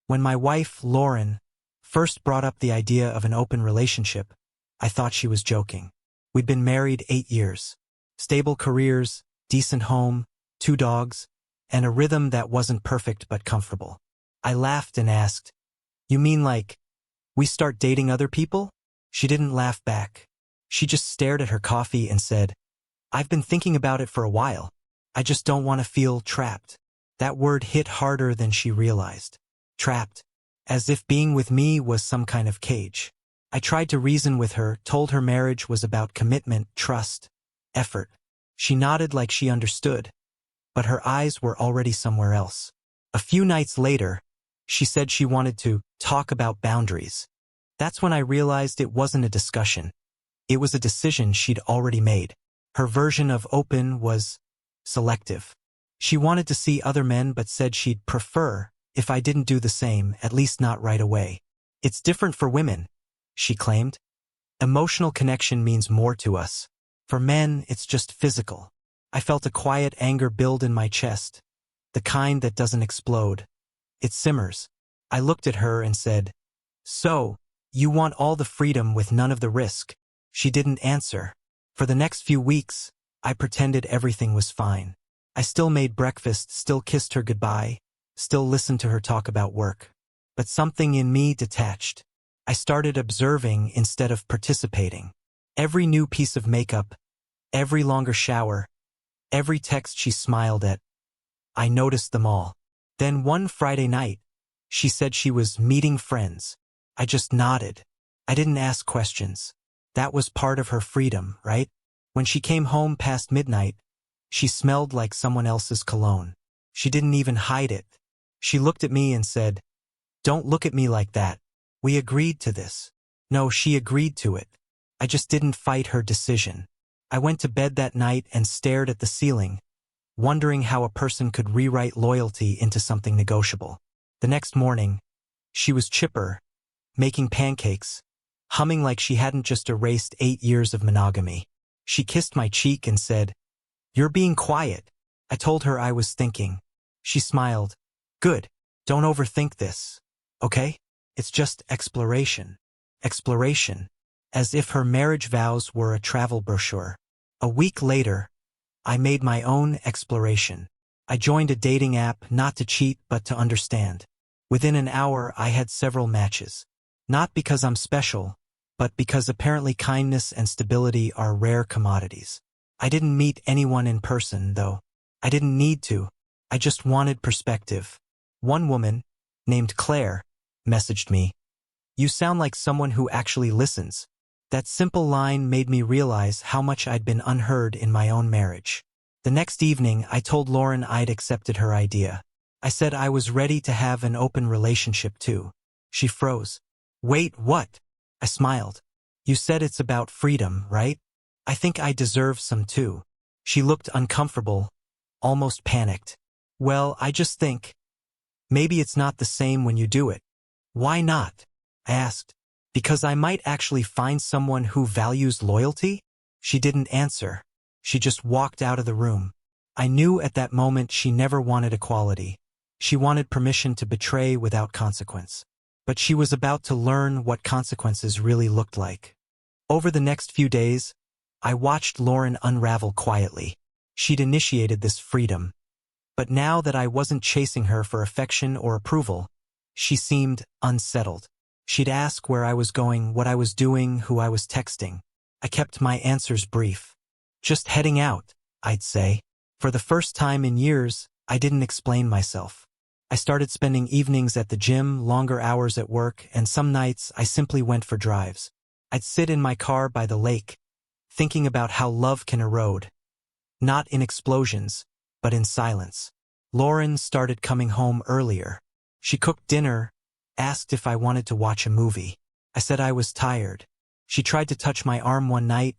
When my wife, Lauren, first brought up the idea of an open relationship, I thought she was joking. We'd been married 8 years. Stable careers, decent home, 2 dogs, and a rhythm that wasn't perfect but comfortable. I laughed and asked, "You mean like, we start dating other people?" She didn't laugh back. She just stared at her coffee and said, "I've been thinking about it for a while. I just don't want to feel trapped." That word hit harder than she realized. Trapped. As if being with me was some kind of cage. I tried to reason with her, told her marriage was about commitment, trust, effort. She nodded like she understood, but her eyes were already somewhere else. A few nights later, she said she wanted to talk about boundaries. That's when I realized it wasn't a discussion. It was a decision she'd already made. Her version of open was selective. She wanted to see other men but said she'd prefer if I didn't do the same, at least not right away. "It's different for women," she claimed. "Emotional connection means more to us. For men, it's just physical." I felt a quiet anger build in my chest, the kind that doesn't explode. It simmers. I looked at her and said, "So, you want all the freedom with none of the risk?" She didn't answer. For the next few weeks, I pretended everything was fine. I still made breakfast, still kissed her goodbye, still listened to her talk about work. But something in me detached. I started observing instead of participating. Every new piece of makeup, every longer shower, every text she smiled at, I noticed them all. Then one Friday night, she said she was meeting friends. I just nodded. I didn't ask questions. That was part of her freedom, right? When she came home past midnight, she smelled like someone else's cologne. She didn't even hide it. She looked at me and said, "Don't look at me like that. We agreed to this." No, she agreed to it. I just didn't fight her decision. I went to bed that night and stared at the ceiling, wondering how a person could rewrite loyalty into something negotiable. The next morning, she was chipper, making pancakes, humming like she hadn't just erased 8 years of monogamy. She kissed my cheek and said, "You're being quiet." I told her I was thinking. She smiled. "Good. Don't overthink this. Okay? It's just exploration." Exploration. As if her marriage vows were a travel brochure. A week later, I made my own exploration. I joined a dating app not to cheat but to understand. Within an hour, I had several matches. Not because I'm special, but because apparently kindness and stability are rare commodities. I didn't meet anyone in person, though. I didn't need to. I just wanted perspective. One woman, named Claire, messaged me, "You sound like someone who actually listens." That simple line made me realize how much I'd been unheard in my own marriage. The next evening, I told Lauren I'd accepted her idea. I said I was ready to have an open relationship too. She froze. "Wait, what?" I smiled. "You said it's about freedom, right? I think I deserve some too." She looked uncomfortable, almost panicked. "Well, I just think maybe it's not the same when you do it." "Why not?" I asked. "Because I might actually find someone who values loyalty?" She didn't answer. She just walked out of the room. I knew at that moment she never wanted equality. She wanted permission to betray without consequence. But she was about to learn what consequences really looked like. Over the next few days, I watched Lauren unravel quietly. She'd initiated this freedom. But now that I wasn't chasing her for affection or approval, she seemed unsettled. She'd ask where I was going, what I was doing, who I was texting. I kept my answers brief. "Just heading out," I'd say. For the first time in years, I didn't explain myself. I started spending evenings at the gym, longer hours at work, and some nights I simply went for drives. I'd sit in my car by the lake, thinking about how love can erode. Not in explosions, but in silence. Lauren started coming home earlier. She cooked dinner, asked if I wanted to watch a movie. I said I was tired. She tried to touch my arm one night,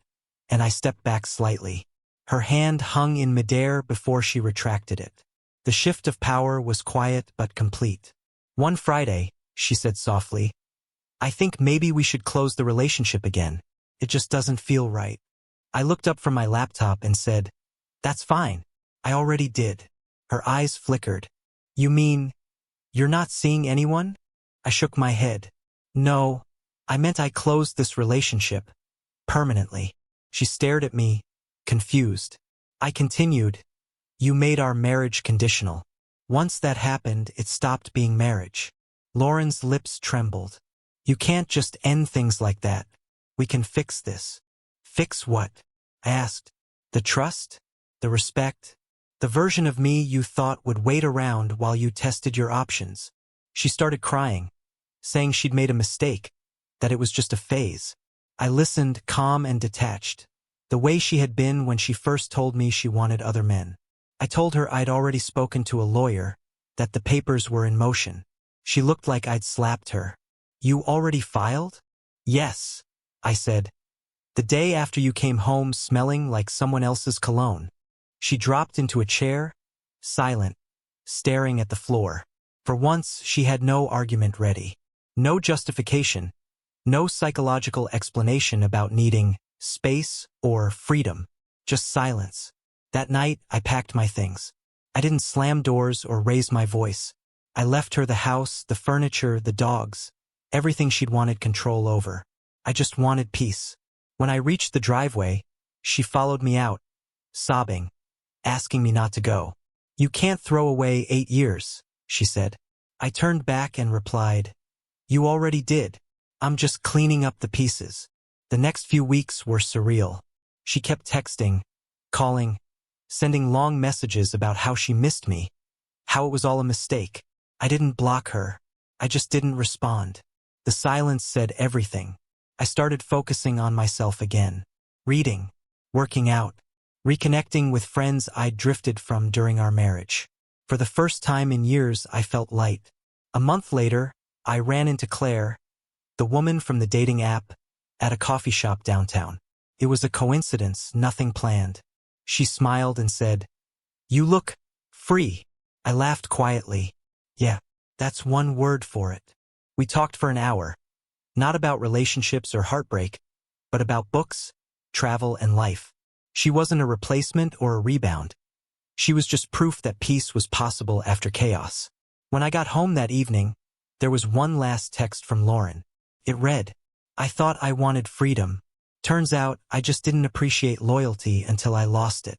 and I stepped back slightly. Her hand hung in midair before she retracted it. The shift of power was quiet but complete. "One Friday," she said softly, "I think maybe we should close the relationship again. It just doesn't feel right." I looked up from my laptop and said, "That's fine. I already did." Her eyes flickered. "You mean You're not seeing anyone? I shook my head. No, I meant I closed this relationship. Permanently. She stared at me, confused. I continued. You made our marriage conditional. Once that happened, it stopped being marriage. Lauren's lips trembled. You can't just end things like that. We can fix this. Fix what? I asked. The trust? The respect? The version of me you thought would wait around while you tested your options. She started crying, saying she'd made a mistake, that it was just a phase. I listened, calm and detached, the way she had been when she first told me she wanted other men. I told her I'd already spoken to a lawyer, that the papers were in motion. She looked like I'd slapped her. You already filed? Yes, I said. The day after you came home smelling like someone else's cologne. She dropped into a chair, silent, staring at the floor. For once, she had no argument ready. No justification. No psychological explanation about needing space or freedom. Just silence. That night, I packed my things. I didn't slam doors or raise my voice. I left her the house, the furniture, the dogs, everything she'd wanted control over. I just wanted peace. When I reached the driveway, she followed me out, sobbing, asking me not to go. You can't throw away 8 years, she said. I turned back and replied, you already did. I'm just cleaning up the pieces. The next few weeks were surreal. She kept texting, calling, sending long messages about how she missed me, how it was all a mistake. I didn't block her. I just didn't respond. The silence said everything. I started focusing on myself again. Reading, working out, reconnecting with friends I'd drifted from during our marriage. For the first time in years, I felt light. A month later, I ran into Claire, the woman from the dating app, at a coffee shop downtown. It was a coincidence, nothing planned. She smiled and said, you look free. I laughed quietly. Yeah, that's one word for it. We talked for an hour, not about relationships or heartbreak, but about books, travel, and life. She wasn't a replacement or a rebound. She was just proof that peace was possible after chaos. When I got home that evening, there was one last text from Lauren. It read, I thought I wanted freedom. Turns out I just didn't appreciate loyalty until I lost it.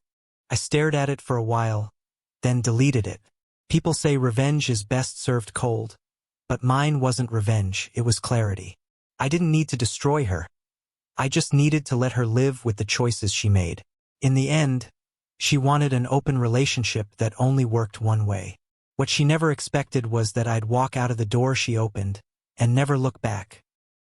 I stared at it for a while, then deleted it. People say revenge is best served cold, but mine wasn't revenge, it was clarity. I didn't need to destroy her. I just needed to let her live with the choices she made. In the end, she wanted an open relationship that only worked one way. What she never expected was that I'd walk out of the door she opened and never look back.